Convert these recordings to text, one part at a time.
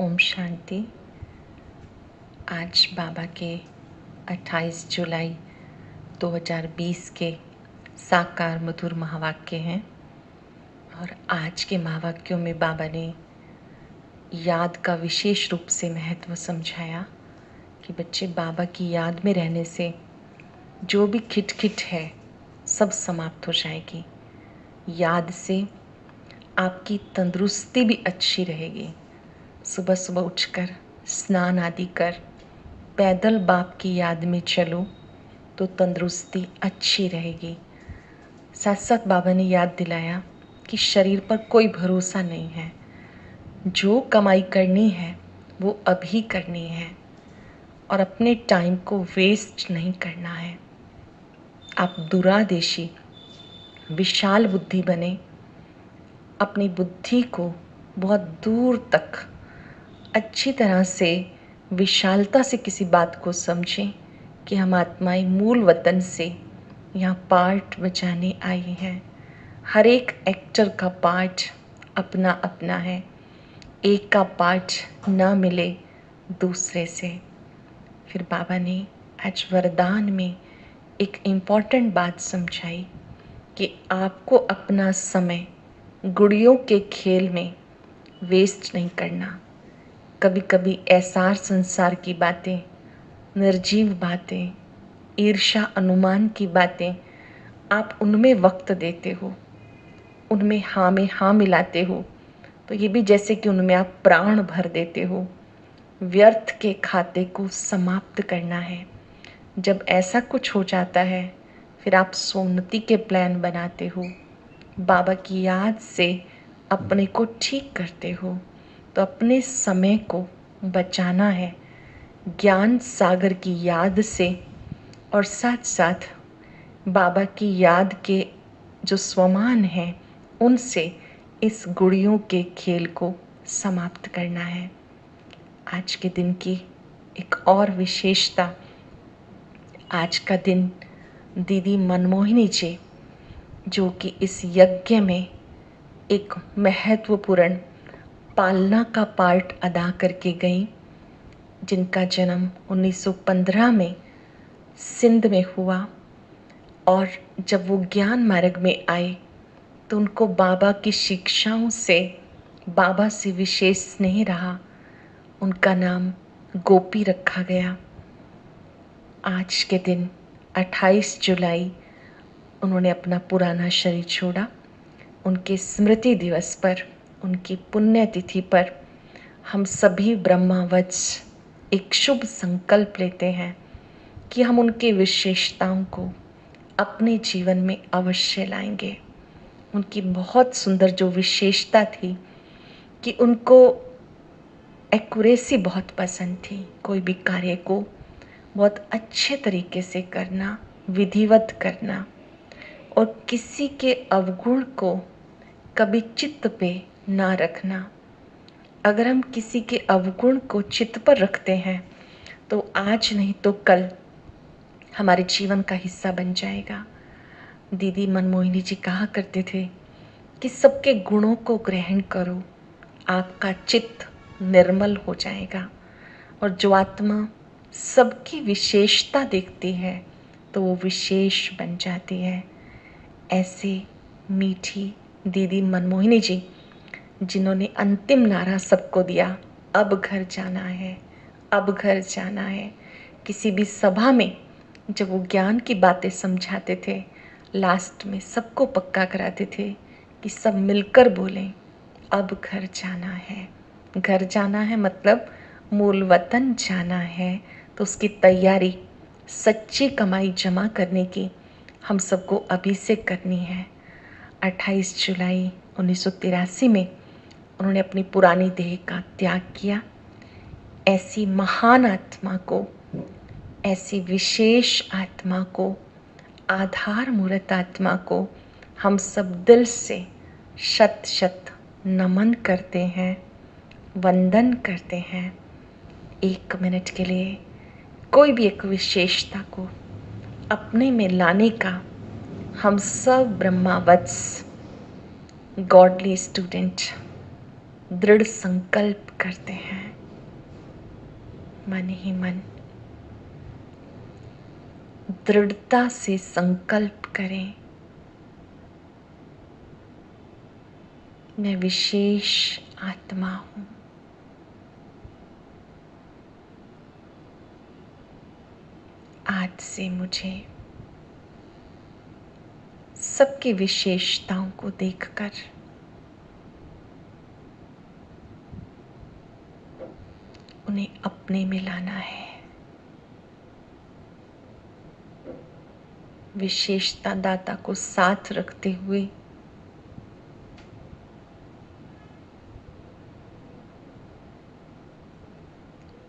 ओम शांति। आज बाबा के 28 जुलाई 2020 के साकार मधुर महावाक्य हैं और आज के महावाक्यों में बाबा ने याद का विशेष रूप से महत्व समझाया कि बच्चे बाबा की याद में रहने से जो भी खिटखिट है सब समाप्त हो जाएगी। याद से आपकी तंदुरुस्ती भी अच्छी रहेगी। सुबह सुबह उठकर स्नान आदि कर पैदल बाप की याद में चलो तो तंदुरुस्ती अच्छी रहेगी। साथ साथ बाबा ने याद दिलाया कि शरीर पर कोई भरोसा नहीं है। जो कमाई करनी है वो अभी करनी है और अपने टाइम को वेस्ट नहीं करना है। आप दूरादेशी विशाल बुद्धि बने, अपनी बुद्धि को बहुत दूर तक अच्छी तरह से विशालता से किसी बात को समझें कि हम आत्माएं मूल वतन से यहाँ पार्ट बजाने आई हैं। हर एक एक्टर का पार्ट अपना अपना है। एक का पार्ट ना मिले दूसरे से। फिर बाबा ने आज वरदान में एक इम्पॉर्टेंट बात समझाई कि आपको अपना समय गुड़ियों के खेल में वेस्ट नहीं करना। कभी कभी ऐसार संसार की बातें, निर्जीव बातें, ईर्ष्या अनुमान की बातें आप उनमें वक्त देते हो, उनमें हाँ में हाँ मिलाते हो, तो ये भी जैसे कि उनमें आप प्राण भर देते हो। व्यर्थ के खाते को समाप्त करना है। जब ऐसा कुछ हो जाता है फिर आप सोन्नति के प्लान बनाते हो, बाबा की याद से अपने को ठीक करते हो। तो अपने समय को बचाना है ज्ञान सागर की याद से और साथ साथ बाबा की याद के जो स्वमान हैं उनसे इस गुड़ियों के खेल को समाप्त करना है। आज के दिन की एक और विशेषता, आज का दिन दीदी मनमोहिनी जी जो कि इस यज्ञ में एक महत्वपूर्ण पालना का पार्ट अदा करके गई, जिनका जन्म 1915 में सिंध में हुआ और जब वो ज्ञान मार्ग में आए तो उनको बाबा की शिक्षाओं से बाबा से विशेष स्नेह रहा। उनका नाम गोपी रखा गया। आज के दिन 28 जुलाई उन्होंने अपना पुराना शरीर छोड़ा। उनके स्मृति दिवस पर, उनकी पुण्यतिथि पर हम सभी ब्रह्मावत्स एक शुभ संकल्प लेते हैं कि हम उनके विशेषताओं को अपने जीवन में अवश्य लाएंगे। उनकी बहुत सुंदर जो विशेषता थी कि उनको एक्यूरेसी बहुत पसंद थी। कोई भी कार्य को बहुत अच्छे तरीके से करना, विधिवत करना और किसी के अवगुण को कभी चित्त पे ना रखना। अगर हम किसी के अवगुण को चित्त पर रखते हैं तो आज नहीं तो कल हमारे जीवन का हिस्सा बन जाएगा। दीदी मनमोहिनी जी कहा करते थे कि सबके गुणों को ग्रहण करो, आपका चित्त निर्मल हो जाएगा। और जो आत्मा सबकी विशेषता देखती है तो वो विशेष बन जाती है। ऐसे मीठी दीदी मनमोहिनी जी जिन्होंने अंतिम नारा सबको दिया, अब घर जाना है, अब घर जाना है। किसी भी सभा में जब वो ज्ञान की बातें समझाते थे, लास्ट में सबको पक्का कराते थे कि सब मिलकर बोलें, अब घर जाना है। घर जाना है मतलब मूल वतन जाना है। तो उसकी तैयारी सच्ची कमाई जमा करने की हम सबको अभी से करनी है। 28 जुलाई 1983 में उन्होंने अपनी पुरानी देह का त्याग किया। ऐसी महान आत्मा को, ऐसी विशेष आत्मा को, आधार मूर्त आत्मा को हम सब दिल से शत शत नमन करते हैं, वंदन करते हैं। 1 मिनट के लिए कोई भी एक विशेषता को अपने में लाने का हम सब ब्रह्मावत्स गॉडली स्टूडेंट दृढ़ संकल्प करते हैं। मन ही मन दृढ़ता से संकल्प करें, मैं विशेष आत्मा हूं। आज से मुझे सबकी विशेषताओं को देखकर उन्हें अपने में लाना है। विशेषता दाता को साथ रखते हुए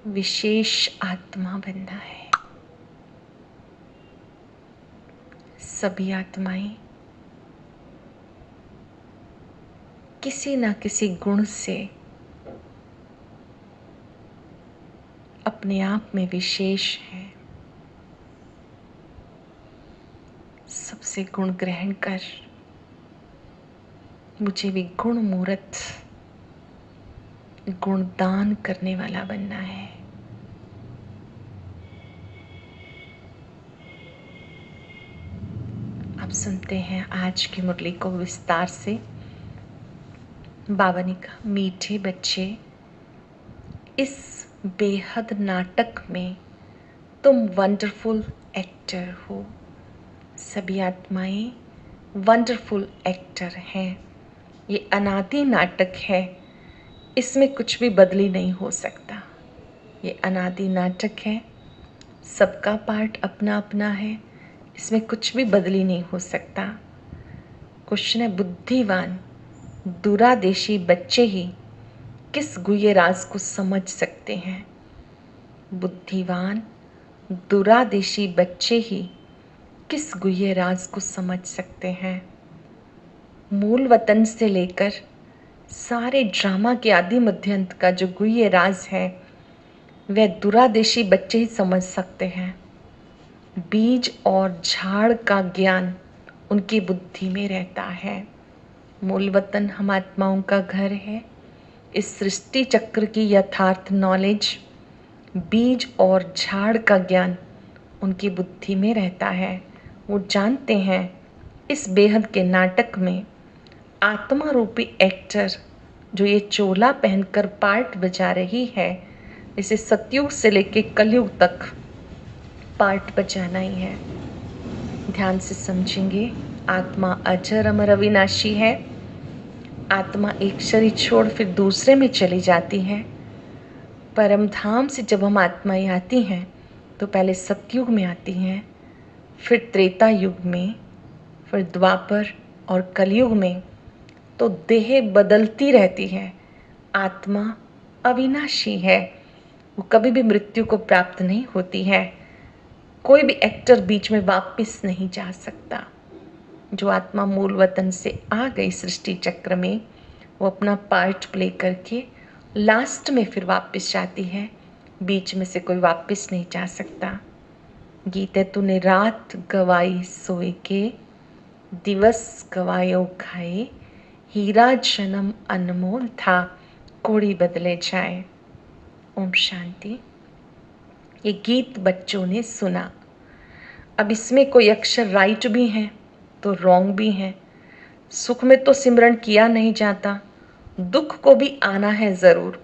विशेष आत्मा बनना है। सभी आत्माएं किसी न किसी गुण से अपने आप में विशेष है। सबसे गुण ग्रहण कर मुझे भी गुण मूर्त, गुण दान करने वाला बनना है। अब सुनते हैं आज की मुरली को विस्तार से। बाबा ने कहा, मीठे बच्चे, इस बेहद नाटक में तुम वंडरफुल एक्टर हो। सभी आत्माएं वंडरफुल एक्टर हैं। ये अनादि नाटक है, इसमें कुछ भी बदली नहीं हो सकता। ये अनादि नाटक है, सबका पार्ट अपना अपना है, इसमें कुछ भी बदली नहीं हो सकता। क्वेश्चन है, बुद्धिवान दूरादेशी बच्चे ही किस गुह्य राज को समझ सकते हैं? बुद्धिवान दूरादेशी बच्चे ही किस गुह्य राज को समझ सकते हैं? मूल वतन से लेकर सारे ड्रामा के आदि मध्य अंत का जो गुह्य राज है वह दूरादेशी बच्चे ही समझ सकते हैं। बीज और झाड़ का ज्ञान उनकी बुद्धि में रहता है। मूल वतन हम आत्माओं का घर है। इस सृष्टि चक्र की यथार्थ नॉलेज, बीज और झाड़ का ज्ञान उनकी बुद्धि में रहता है। वो जानते हैं इस बेहद के नाटक में आत्मा रूपी एक्टर जो ये चोला पहनकर पार्ट बजा रही है, इसे सतयुग से लेके कलयुग तक पार्ट बजाना ही है। ध्यान से समझेंगे। आत्मा अजर अमर अविनाशी है। आत्मा एक शरीर छोड़ फिर दूसरे में चली जाती है। परम धाम से जब हम आत्माएं आती हैं तो पहले सतयुग में आती हैं, फिर त्रेता युग में, फिर द्वापर और कलयुग में। तो देह बदलती रहती है। आत्मा अविनाशी है, वो कभी भी मृत्यु को प्राप्त नहीं होती है। कोई भी एक्टर बीच में वापस नहीं जा सकता। जो आत्मा मूल वतन से आ गई सृष्टि चक्र में, वो अपना पार्ट प्ले करके लास्ट में फिर वापस जाती है। बीच में से कोई वापस नहीं जा सकता। गीत है, तूने रात गवाई सोए के, दिवस गवायो खाए, हीरा जन्म अनमोल था, कोड़ी बदले जाए। ओम शांति। ये गीत बच्चों ने सुना। अब इसमें कोई अक्षर राइट भी हैं तो रॉन्ग भी हैं। सुख में तो सिमरन किया नहीं जाता, दुख को भी आना है ज़रूर।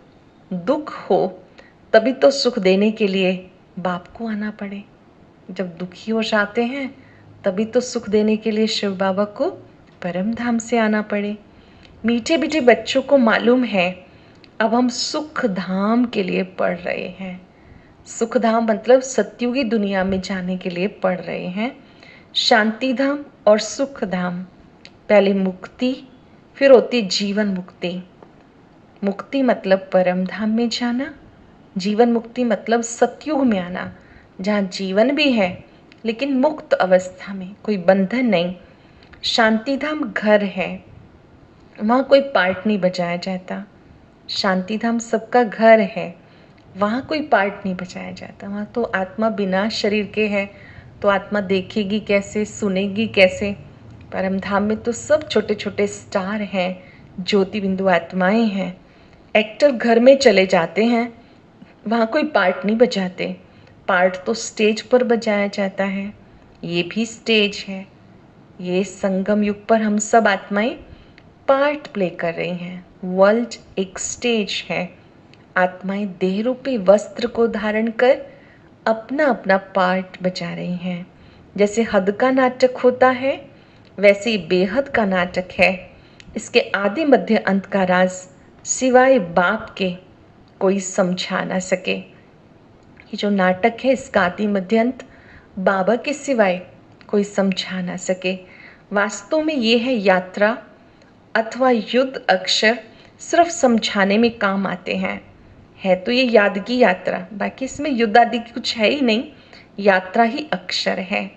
दुख हो तभी तो सुख देने के लिए बाप को आना पड़े। जब दुखी हो जाते हैं तभी तो सुख देने के लिए शिव बाबा को परम धाम से आना पड़े। मीठे मीठे बच्चों को मालूम है अब हम सुख धाम के लिए पढ़ रहे हैं। सुख धाम मतलब सत्युगी दुनिया में जाने के लिए पढ़ रहे हैं। शांति धाम और सुख धाम, पहले मुक्ति फिर होती जीवन मुक्ति। मुक्ति मतलब परम धाम में जाना, जीवन मुक्ति मतलब सतयुग में आना, जहाँ जीवन भी है लेकिन मुक्त अवस्था में, कोई बंधन नहीं। शांति धाम घर है, वहाँ कोई पार्ट नहीं बजाया जाता। शांति धाम सबका घर है, वहाँ कोई पार्ट नहीं बजाया जाता। वहाँ तो आत्मा बिना शरीर के है, तो आत्मा देखेगी कैसे, सुनेगी कैसे। परम धाम में तो सब छोटे छोटे स्टार हैं, ज्योति बिंदु आत्माएं हैं। एक्टर घर में चले जाते हैं, वहाँ कोई पार्ट नहीं बजाते। पार्ट तो स्टेज पर बजाया जाता है, ये भी स्टेज है। ये संगम युग पर हम सब आत्माएं पार्ट प्ले कर रही हैं। वर्ल्ड एक स्टेज है। आत्माएं देह रूपी वस्त्र को धारण कर अपना अपना पार्ट बजा रही हैं। जैसे हद का नाटक होता है, वैसे ही बेहद का नाटक है। इसके आदि मध्य अंत का राज सिवाय बाप के कोई समझा ना सके। ये जो नाटक है, इसका आदि मध्य अंत बाबा के सिवाय कोई समझा ना सके। वास्तव में ये है यात्रा अथवा युद्ध अक्षर सिर्फ समझाने में काम आते हैं। है तो ये याद की यात्रा, बाकी इसमें युद्ध आदि कुछ है ही नहीं। यात्रा ही अक्षर है,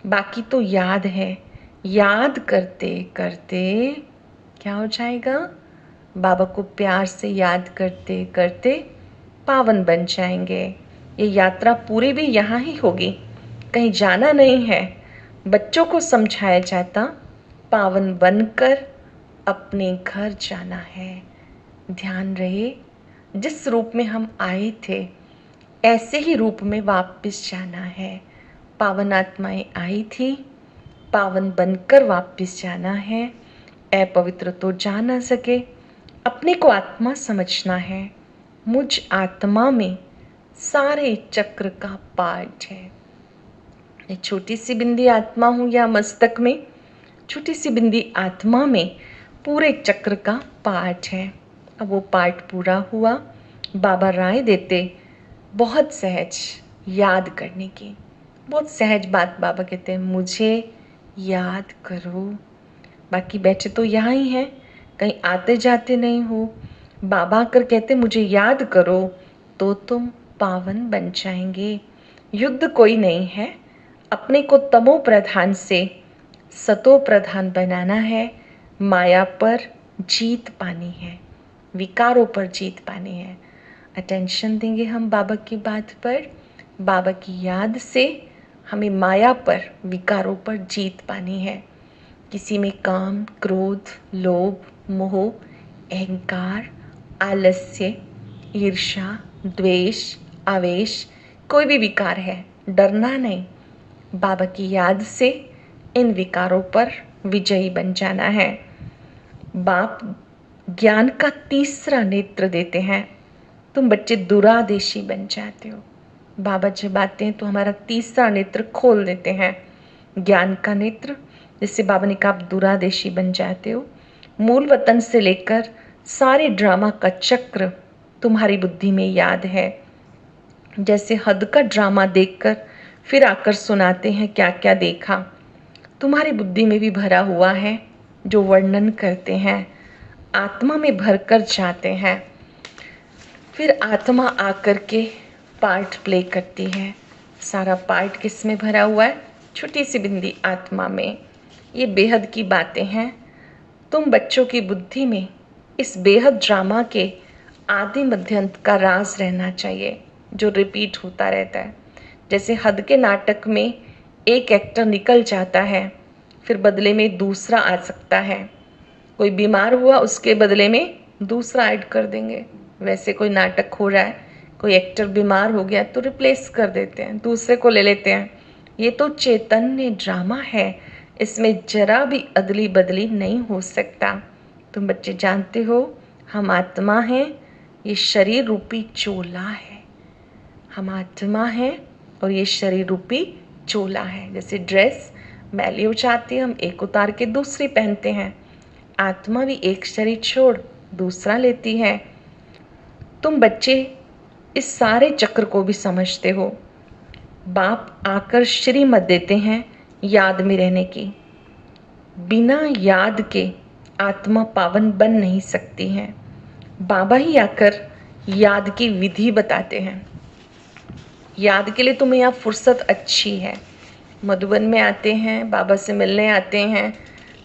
बाकी तो याद है। याद करते करते क्या हो जाएगा? बाबा को प्यार से याद करते करते पावन बन जाएंगे। ये यात्रा पूरी भी यहाँ ही होगी, कहीं जाना नहीं है। बच्चों को समझाया जाता, पावन बनकर अपने घर जाना है। ध्यान रहे, जिस रूप में हम आए थे ऐसे ही रूप में वापस जाना है। पावन आत्माएं आई थी, पावन बनकर वापस जाना है। अपवित्र तो जा ना सके, अपने को आत्मा समझना है। मुझ आत्मा में सारे चक्र का पार्ट है। ये छोटी सी बिंदी आत्मा हूँ या मस्तक में, छोटी सी बिंदी आत्मा में पूरे चक्र का पार्ट है। अब वो पार्ट पूरा हुआ, बाबा राय देते बहुत सहज याद करने की। बहुत सहज बात बाबा कहते हैं, मुझे याद करो। बाकी बैठे तो यहाँ ही हैं, कहीं आते जाते नहीं हो। बाबा आकर कहते मुझे याद करो तो तुम पावन बन जाएंगे। युद्ध कोई नहीं है, अपने को तमो प्रधान से सतो प्रधान बनाना है। माया पर जीत पानी है, विकारों पर जीत पानी है। अटेंशन देंगे हम बाबा की बात पर। बाबा की याद से हमें माया पर, विकारों पर जीत पानी है। किसी में काम, क्रोध, लोभ, मोह, अहंकार, आलस्य, ईर्ष्या, द्वेष, आवेश, कोई भी विकार है, डरना नहीं। बाबा की याद से इन विकारों पर विजयी बन जाना है। बाप ज्ञान का तीसरा नेत्र देते हैं, तुम बच्चे दुरादेशी बन जाते हो। बाबा जब आते हैं तो हमारा तीसरा नेत्र खोल देते हैं, ज्ञान का नेत्र, जिससे बाबा ने कहा आप दुरादेशी बन जाते हो। मूल वतन से लेकर सारे ड्रामा का चक्र तुम्हारी बुद्धि में याद है। जैसे हद का ड्रामा देखकर फिर आकर सुनाते हैं क्या क्या देखा, तुम्हारी बुद्धि में भी भरा हुआ है। जो वर्णन करते हैं आत्मा में भरकर जाते हैं, फिर आत्मा आकर के पार्ट प्ले करती है। सारा पार्ट किस में भरा हुआ है? छोटी सी बिंदी आत्मा में। ये बेहद की बातें हैं। तुम बच्चों की बुद्धि में इस बेहद ड्रामा के आदि मध्यंत का राज रहना चाहिए, जो रिपीट होता रहता है। जैसे हद के नाटक में एक एक्टर निकल जाता है, फिर बदले में दूसरा आ सकता है। कोई बीमार हुआ, उसके बदले में दूसरा ऐड कर देंगे। वैसे कोई नाटक हो रहा है, कोई एक्टर बीमार हो गया तो रिप्लेस कर देते हैं, दूसरे को ले लेते हैं। ये तो चैतन्य ड्रामा है, इसमें जरा भी अदली बदली नहीं हो सकता। तुम बच्चे जानते हो हम आत्मा हैं, ये शरीर रूपी चोला है। हम आत्मा हैं और ये शरीर रूपी चोला है। जैसे ड्रेस मैली हो जाती है, हम एक उतार के दूसरी पहनते हैं। आत्मा भी एक शरीर छोड़ दूसरा लेती है। तुम बच्चे इस सारे चक्र को भी समझते हो। बाप आकर श्रीमत देते हैं याद में रहने की। बिना याद के आत्मा पावन बन नहीं सकती है। बाबा ही आकर याद की विधि बताते हैं। याद के लिए तुम्हें यहाँ फुर्सत अच्छी है। मधुबन में आते हैं, बाबा से मिलने आते हैं,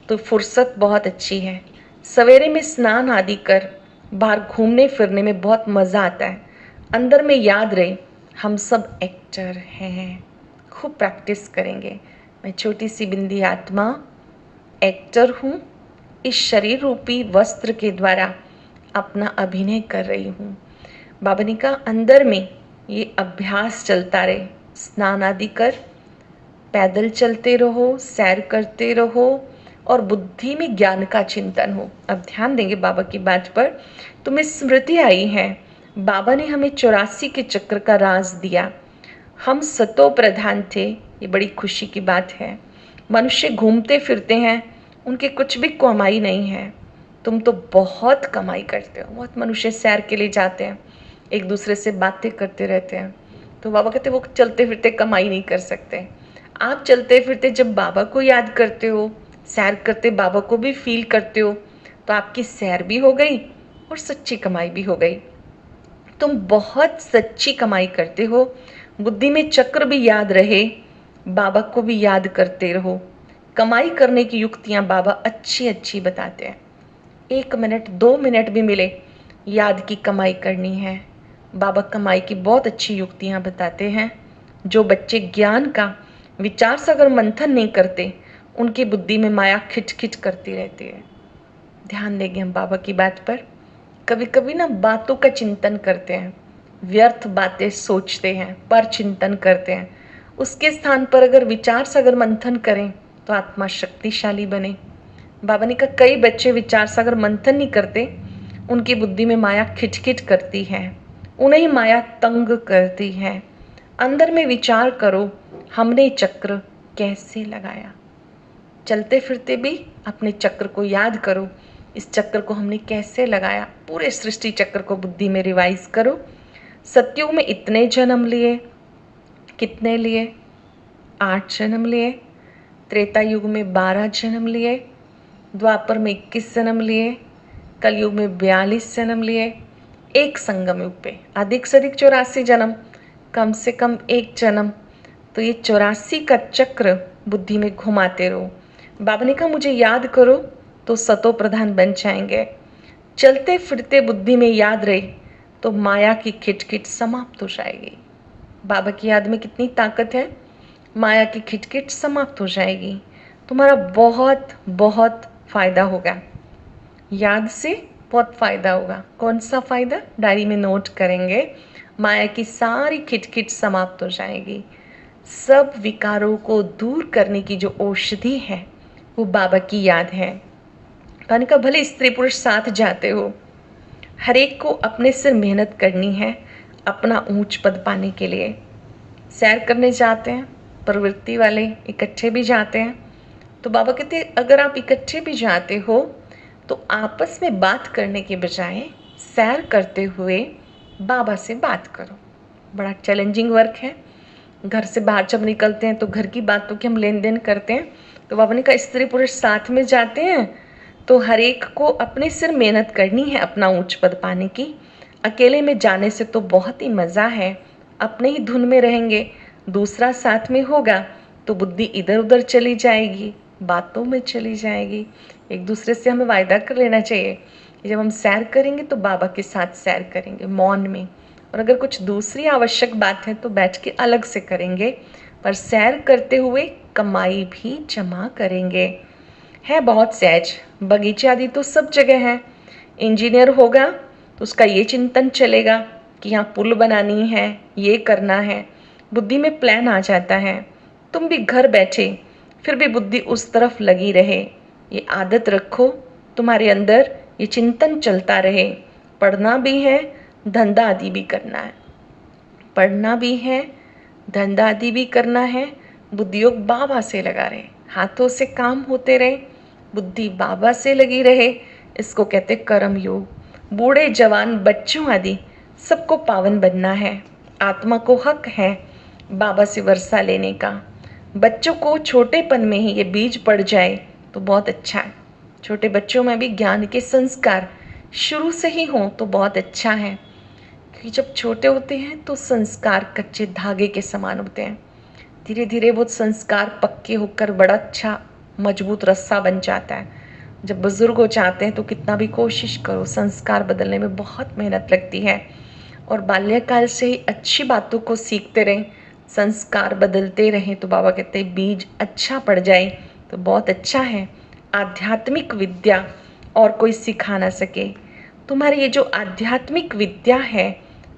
तो फुर्सत बहुत अच्छी है। सवेरे में स्नान आदि कर बाहर घूमने फिरने में बहुत मज़ा आता है। अंदर में याद रहे हम सब एक्टर हैं। खूब प्रैक्टिस करेंगे। मैं छोटी सी बिंदी आत्मा एक्टर हूँ, इस शरीर रूपी वस्त्र के द्वारा अपना अभिनय कर रही हूँ। बाबा ने कहा अंदर में ये अभ्यास चलता रहे, स्नान आदि कर, पैदल चलते रहो, सैर करते रहो और बुद्धि में ज्ञान का चिंतन हो। अब ध्यान देंगे बाबा की बात पर। तुम्हें स्मृति आई है, बाबा ने हमें 84 के चक्र का राज दिया। हम सतो प्रधान थे, ये बड़ी खुशी की बात है। मनुष्य घूमते फिरते हैं, उनके कुछ भी कमाई नहीं है। तुम तो बहुत कमाई करते हो। बहुत मनुष्य सैर के लिए जाते हैं, एक दूसरे से बातें करते रहते हैं, तो बाबा कहते वो चलते फिरते कमाई नहीं कर सकते। आप चलते फिरते जब बाबा को याद करते हो, सैर करते बाबा को भी फील करते हो, तो आपकी सैर भी हो गई और सच्ची कमाई भी हो गई। तुम बहुत सच्ची कमाई करते हो। बुद्धि में चक्र भी याद रहे, बाबा को भी याद करते रहो। कमाई करने की युक्तियां बाबा अच्छी अच्छी बताते हैं। 1 मिनट 2 मिनट भी मिले, याद की कमाई करनी है। बाबा कमाई की बहुत अच्छी युक्तियां बताते हैं। जो बच्चे ज्ञान का विचार सागर मंथन नहीं करते, उनकी बुद्धि में माया खिटखिट करती रहती है। ध्यान देंगे हम बाबा की बात पर। कभी कभी ना बातों का चिंतन करते हैं, व्यर्थ बातें सोचते हैं, पर चिंतन करते हैं। उसके स्थान पर अगर विचार सागर मंथन करें तो आत्मा शक्तिशाली बने। बाबा ने कहा कई बच्चे विचार सागर मंथन नहीं करते, उनकी बुद्धि में माया खिटखिट करती है, उन्हें माया तंग करती है। अंदर में विचार करो, हमने चक्र कैसे लगाया। चलते फिरते भी अपने चक्र को याद करो, इस चक्र को हमने कैसे लगाया। पूरे सृष्टि चक्र को बुद्धि में रिवाइज करो। सतयुग में इतने जन्म लिए, कितने लिए? 8 जन्म लिए। त्रेता युग में 12 जन्म लिए। द्वापर में 21 जन्म लिए। कलयुग में 42 जन्म लिए। एक संगम युग पे अधिक से अधिक 84 जन्म, कम से कम 1 जन्म। तो ये 84 का चक्र बुद्धि में घुमाते रहो। बाबा ने कहा मुझे याद करो तो सतो प्रधान बन जाएंगे। चलते फिरते बुद्धि में याद रहे तो माया की खिटखिट समाप्त हो जाएगी। बाबा की याद में कितनी ताकत है, माया की खिटखिट समाप्त हो जाएगी। तुम्हारा बहुत बहुत फायदा होगा, याद से बहुत फायदा होगा। कौन सा फायदा? डायरी में नोट करेंगे। माया की सारी खिटखिट समाप्त हो जाएगी। सब विकारों को दूर करने की जो औषधि है वो बाबा की याद है। कहने का भले स्त्री पुरुष साथ जाते हो, हर एक को अपने से मेहनत करनी है अपना ऊंच पद पाने के लिए। सैर करने जाते हैं, प्रवृत्ति वाले इकट्ठे भी जाते हैं। तो बाबा कहते हैं अगर आप इकट्ठे भी जाते हो तो आपस में बात करने के बजाय सैर करते हुए बाबा से बात करो। बड़ा चैलेंजिंग वर्क है। घर से बाहर जब निकलते हैं तो घर की बातों की हम लेन देन करते हैं। तो बाबा ने कहा स्त्री पुरुष साथ में जाते हैं तो हर एक को अपने सिर मेहनत करनी है अपना ऊंच पद पाने की। अकेले में जाने से तो बहुत ही मज़ा है, अपने ही धुन में रहेंगे। दूसरा साथ में होगा तो बुद्धि इधर उधर चली जाएगी, बातों में चली जाएगी। एक दूसरे से हमें वायदा कर लेना चाहिए, जब हम सैर करेंगे तो बाबा के साथ सैर करेंगे मौन में, और अगर कुछ दूसरी आवश्यक बात है तो बैठ के अलग से करेंगे, पर सैर करते हुए कमाई भी जमा करेंगे। है बहुत सहज। बगीचे आदि तो सब जगह है। इंजीनियर होगा तो उसका ये चिंतन चलेगा कि यहाँ पुल बनानी है, ये करना है, बुद्धि में प्लान आ जाता है। तुम भी घर बैठे फिर भी बुद्धि उस तरफ लगी रहे, ये आदत रखो, तुम्हारे अंदर ये चिंतन चलता रहे। पढ़ना भी है, धंधा आदि भी करना है। पढ़ना भी है, धंधा आदि भी करना है। बुद्धि योग बाबा से लगा रहे, हाथों से काम होते रहे, बुद्धि बाबा से लगी रहे। इसको कहते कर्म योग। बूढ़े जवान बच्चों आदि सबको पावन बनना है। आत्मा को हक है बाबा से वर्षा लेने का। बच्चों को छोटेपन में ही ये बीज पड़ जाए तो बहुत अच्छा है। छोटे बच्चों में भी ज्ञान के संस्कार शुरू से ही हों तो बहुत अच्छा है, क्योंकि जब छोटे होते हैं तो संस्कार कच्चे धागे के समान होते हैं। धीरे धीरे वो संस्कार पक्के होकर बड़ा अच्छा मजबूत रस्सा बन जाता है। जब बुजुर्ग हो जाते हैं तो कितना भी कोशिश करो, संस्कार बदलने में बहुत मेहनत लगती है। और बाल्यकाल से ही अच्छी बातों को सीखते रहें, संस्कार बदलते रहें, तो बाबा कहते हैं बीज अच्छा पड़ जाए तो बहुत अच्छा है। आध्यात्मिक विद्या और कोई सिखा ना सके। तुम्हारी ये जो आध्यात्मिक विद्या है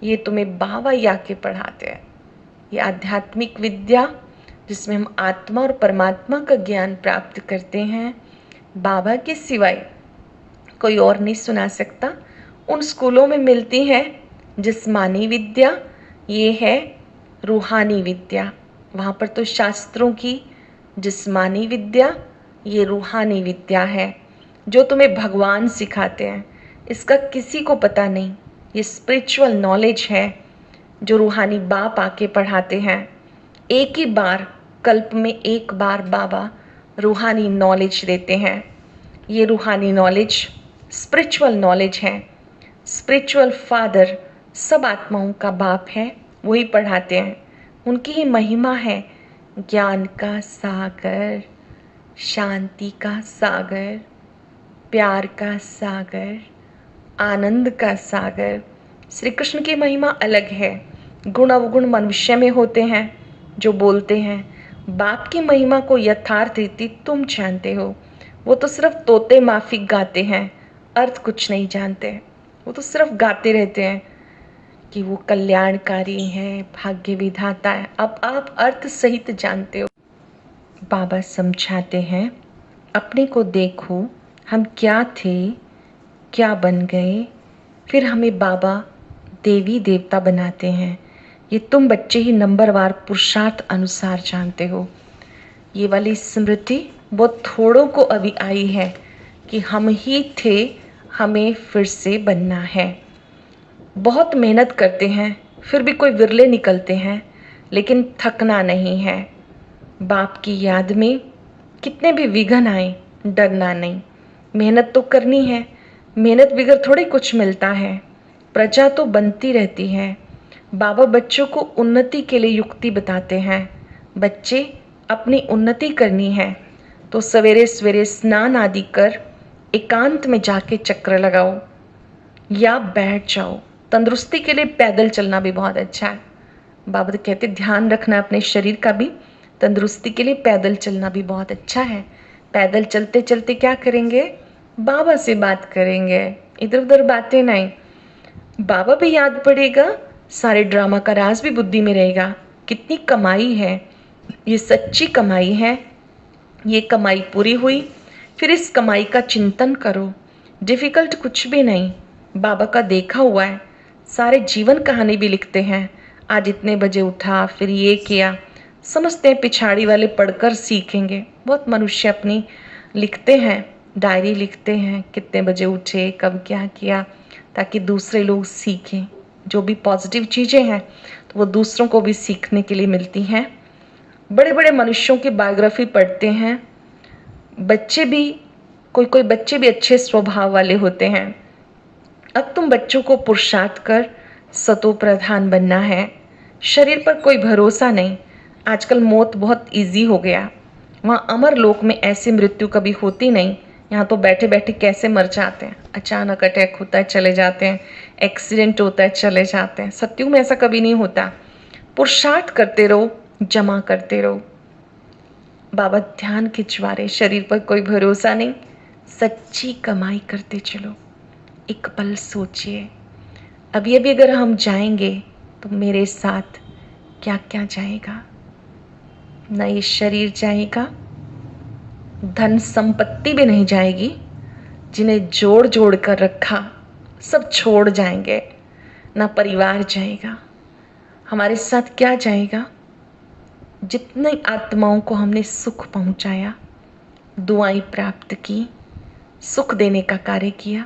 ये तुम्हें बाबा ही आके पढ़ाते हैं। ये आध्यात्मिक विद्या जिसमें हम आत्मा और परमात्मा का ज्ञान प्राप्त करते हैं, बाबा के सिवाय कोई और नहीं सुना सकता। उन स्कूलों में मिलती है जिस्मानी विद्या, ये है रूहानी विद्या। वहाँ पर तो शास्त्रों की जिस्मानी विद्या, ये रूहानी विद्या है जो तुम्हें भगवान सिखाते हैं। इसका किसी को पता नहीं। ये स्पिरिचुअल नॉलेज है जो रूहानी बाप आके पढ़ाते हैं। एक ही बार, कल्प में एक बार बाबा रूहानी नॉलेज देते हैं। ये रूहानी नॉलेज स्पिरिचुअल नॉलेज है। स्पिरिचुअल फादर सब आत्माओं का बाप है, वही पढ़ाते हैं। उनकी ही महिमा है ज्ञान का सागर, शांति का सागर, प्यार का सागर, आनंद का सागर। श्री कृष्ण की महिमा अलग है। गुण अवगुण मनुष्य में होते हैं जो बोलते हैं। बाप की महिमा को यथार्थ रीति तुम जानते हो। वो तो सिर्फ तोते माफिक गाते हैं, अर्थ कुछ नहीं जानते। वो तो सिर्फ गाते रहते हैं कि वो कल्याणकारी है, भाग्य विधाता है। अब आप अर्थ सहित जानते हो। बाबा समझाते हैं, अपने को देखो, हम क्या थे, क्या बन गए। फिर हमें बाबा देवी देवता बनाते हैं। ये तुम बच्चे ही नंबरवार पुरुषार्थ अनुसार जानते हो। ये वाली स्मृति बहुत थोड़ों को अभी आई है कि हम ही थे, हमें फिर से बनना है। बहुत मेहनत करते हैं, फिर भी कोई विरले निकलते हैं, लेकिन थकना नहीं है। बाप की याद में कितने भी विघ्न आए, डरना नहीं। मेहनत तो करनी है, मेहनत बगैर थोड़ी कुछ मिलता है। प्रजा तो बनती रहती है। बाबा बच्चों को उन्नति के लिए युक्ति बताते हैं। बच्चे अपनी उन्नति करनी है तो सवेरे सवेरे स्नान आदि कर एकांत में जाके चक्र लगाओ या बैठ जाओ। तंदुरुस्ती के लिए पैदल चलना भी बहुत अच्छा है। बाबा तो कहते ध्यान रखना अपने शरीर का भी। तंदुरुस्ती के लिए पैदल चलना भी बहुत अच्छा है। पैदल चलते चलते क्या करेंगे? बाबा से बात करेंगे, इधर उधर बातें नहीं। बाबा भी याद पड़ेगा, सारे ड्रामा का राज भी बुद्धि में रहेगा। कितनी कमाई है, ये सच्ची कमाई है। ये कमाई पूरी हुई, फिर इस कमाई का चिंतन करो। डिफिकल्ट कुछ भी नहीं, बाबा का देखा हुआ है। सारे जीवन कहानी भी लिखते हैं। आज इतने बजे उठा, फिर ये किया। समझते हैं पिछाड़ी वाले पढ़कर सीखेंगे। बहुत मनुष्य अपनी लिखते हैं, डायरी लिखते हैं, कितने बजे उठे, कब क्या किया, ताकि दूसरे लोग सीखें। जो भी पॉजिटिव चीज़ें हैं तो वो दूसरों को भी सीखने के लिए मिलती हैं। बड़े बड़े मनुष्यों की बायोग्राफी पढ़ते हैं। बच्चे भी, कोई कोई बच्चे भी अच्छे स्वभाव वाले होते हैं। अब तुम बच्चों को पुरुषार्थ कर सतो प्रधान बनना है। शरीर पर कोई भरोसा नहीं। आजकल मौत बहुत इजी हो गया। वहाँ अमर लोक में ऐसी मृत्यु कभी होती नहीं। यहाँ तो बैठे बैठे कैसे मर जाते हैं। अचानक अटैक होता है, चले जाते हैं। एक्सीडेंट होता है, चले जाते हैं। सत्युग में ऐसा कभी नहीं होता। पुरुषार्थ करते रहो, जमा करते रहो। बाबा ध्यान खिंचवा रहे, शरीर पर कोई भरोसा नहीं, सच्ची कमाई करते चलो। एक पल सोचिए, अभी अभी अगर हम जाएंगे तो मेरे साथ क्या क्या जाएगा? न ये शरीर जाएगा, धन संपत्ति भी नहीं जाएगी। जिन्हें जोड़ जोड़ कर रखा सब छोड़ जाएंगे। ना परिवार जाएगा। हमारे साथ क्या जाएगा? जितनी आत्माओं को हमने सुख पहुंचाया, दुआएं प्राप्त की, सुख देने का कार्य किया,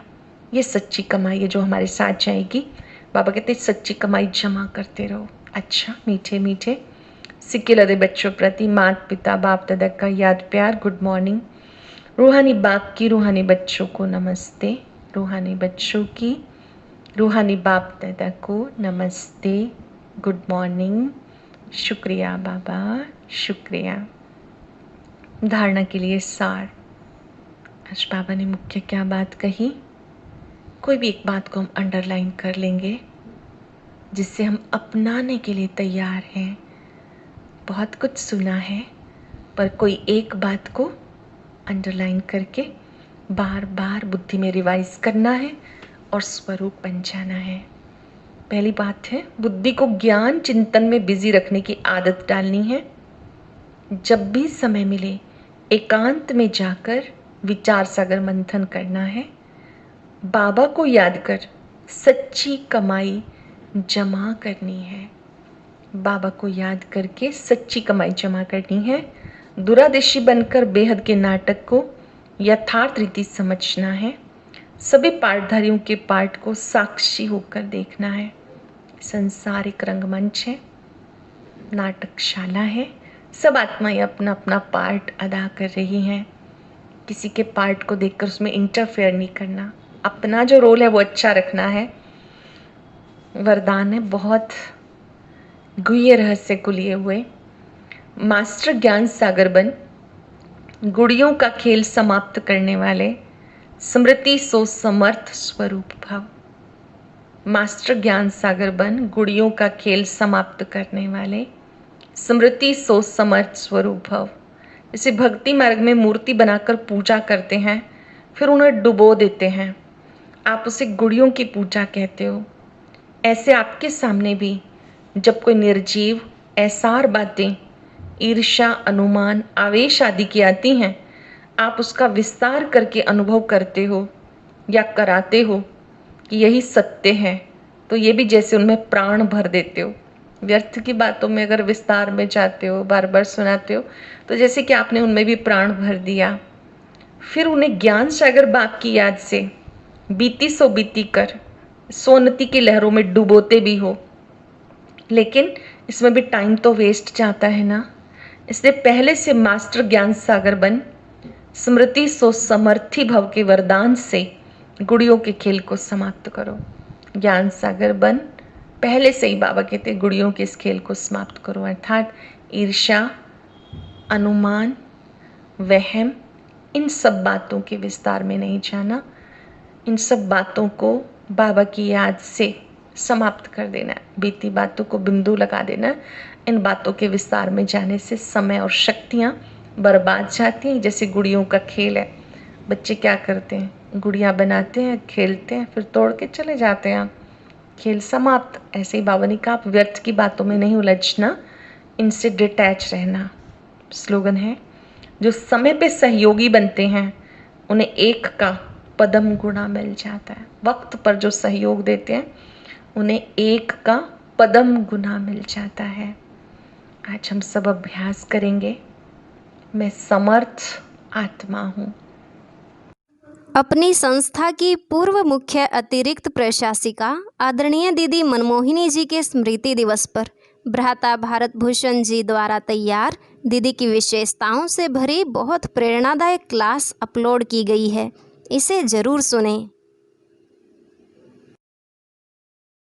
ये सच्ची कमाई है जो हमारे साथ जाएगी। बाबा कहते सच्ची कमाई जमा करते रहो। अच्छा, मीठे मीठे सिक्के लदे बच्चों प्रति माता पिता बाप दादा का याद प्यार, गुड मॉर्निंग। रूहानी बाप की रूहानी बच्चों को नमस्ते। रूहानी बच्चों की रूहानी बाप दादा को नमस्ते, गुड मॉर्निंग। शुक्रिया बाबा, शुक्रिया। धारणा के लिए सार। आज बाबा ने मुख्य क्या बात कही? कोई भी एक बात को हम अंडरलाइन कर लेंगे जिससे हम अपनाने के लिए तैयार हैं। बहुत कुछ सुना है, पर कोई एक बात को अंडरलाइन करके बार बार बुद्धि में रिवाइज करना है और स्वरूप बन जाना है। पहली बात है, बुद्धि को ज्ञान चिंतन में बिजी रखने की आदत डालनी है। जब भी समय मिले एकांत में जाकर विचार सागर मंथन करना है। बाबा को याद कर सच्ची कमाई जमा करनी है। बाबा को याद करके सच्ची कमाई जमा करनी है। दूरादर्शी बनकर बेहद के नाटक को यथार्थ रीति समझना है। सभी पाठधारियों के पाठ को साक्षी होकर देखना है। संसार एक रंगमंच है, नाटकशाला है। सब आत्माएं अपना अपना पार्ट अदा कर रही हैं। किसी के पार्ट को देखकर उसमें इंटरफेयर नहीं करना, अपना जो रोल है वो अच्छा रखना है। वरदान है बहुत गुह्य रहस्य को लिए हुए। मास्टर ज्ञान सागर बन, गुड़ियों का खेल समाप्त करने वाले, स्मृति सो समर्थ स्वरूप भव। मास्टर ज्ञान सागर बन, गुड़ियों का खेल समाप्त करने वाले, स्मृति सो समर्थ स्वरूप भव। जैसे भक्ति मार्ग में मूर्ति बनाकर पूजा करते हैं, फिर उन्हें डुबो देते हैं, आप उसे गुड़ियों की पूजा कहते हो। ऐसे आपके सामने भी जब कोई निर्जीव ऐसार बातें, ईर्ष्या, अनुमान, आवेश आदि की आती हैं, आप उसका विस्तार करके अनुभव करते हो या कराते हो कि यही सत्य है, तो ये भी जैसे उनमें प्राण भर देते हो। व्यर्थ की बातों में अगर विस्तार में जाते हो, बार बार सुनाते हो, तो जैसे कि आपने उनमें भी प्राण भर दिया। फिर उन्हें ज्ञान सागर बाप की याद से बीती सो बीती कर सोनती की लहरों में डुबोते भी हो। लेकिन इसमें भी टाइम तो वेस्ट जाता है ना, इसलिए पहले से मास्टर ज्ञान सागर बन, स्मृति सो समर्थी भव के वरदान से गुड़ियों के खेल को समाप्त करो। ज्ञान सागर बन, पहले से ही बाबा कहते गुड़ियों के इस खेल को समाप्त करो। अर्थात ईर्ष्या, अनुमान, वहम, इन सब बातों के विस्तार में नहीं जाना। इन सब बातों को बाबा की याद से समाप्त कर देना, बीती बातों को बिंदु लगा देना। इन बातों के विस्तार में जाने से समय और शक्तियाँ बर्बाद जाती हैं। जैसे गुड़ियों का खेल है, बच्चे क्या करते हैं, गुड़िया बनाते हैं, खेलते हैं, फिर तोड़ के चले जाते हैं, खेल समाप्त। ऐसे ही बाबा ने कहा आप व्यर्थ की बातों में नहीं उलझना, इनसे डिटैच रहना। स्लोगन है, जो समय पे सहयोगी बनते हैं उन्हें एक का पदम गुना मिल जाता है। वक्त पर जो सहयोग देते हैं उन्हें एक का पदम गुना मिल जाता है। आज हम सब अभ्यास करेंगे, मैं समर्थ आत्मा हूँ। अपनी संस्था की पूर्व मुख्य अतिरिक्त प्रशासिका आदरणीय दीदी मनमोहिनी जी के स्मृति दिवस पर भ्राता भारत भूषण जी द्वारा तैयार दीदी की विशेषताओं से भरी बहुत प्रेरणादायक क्लास अपलोड की गई है। इसे ज़रूर सुनें।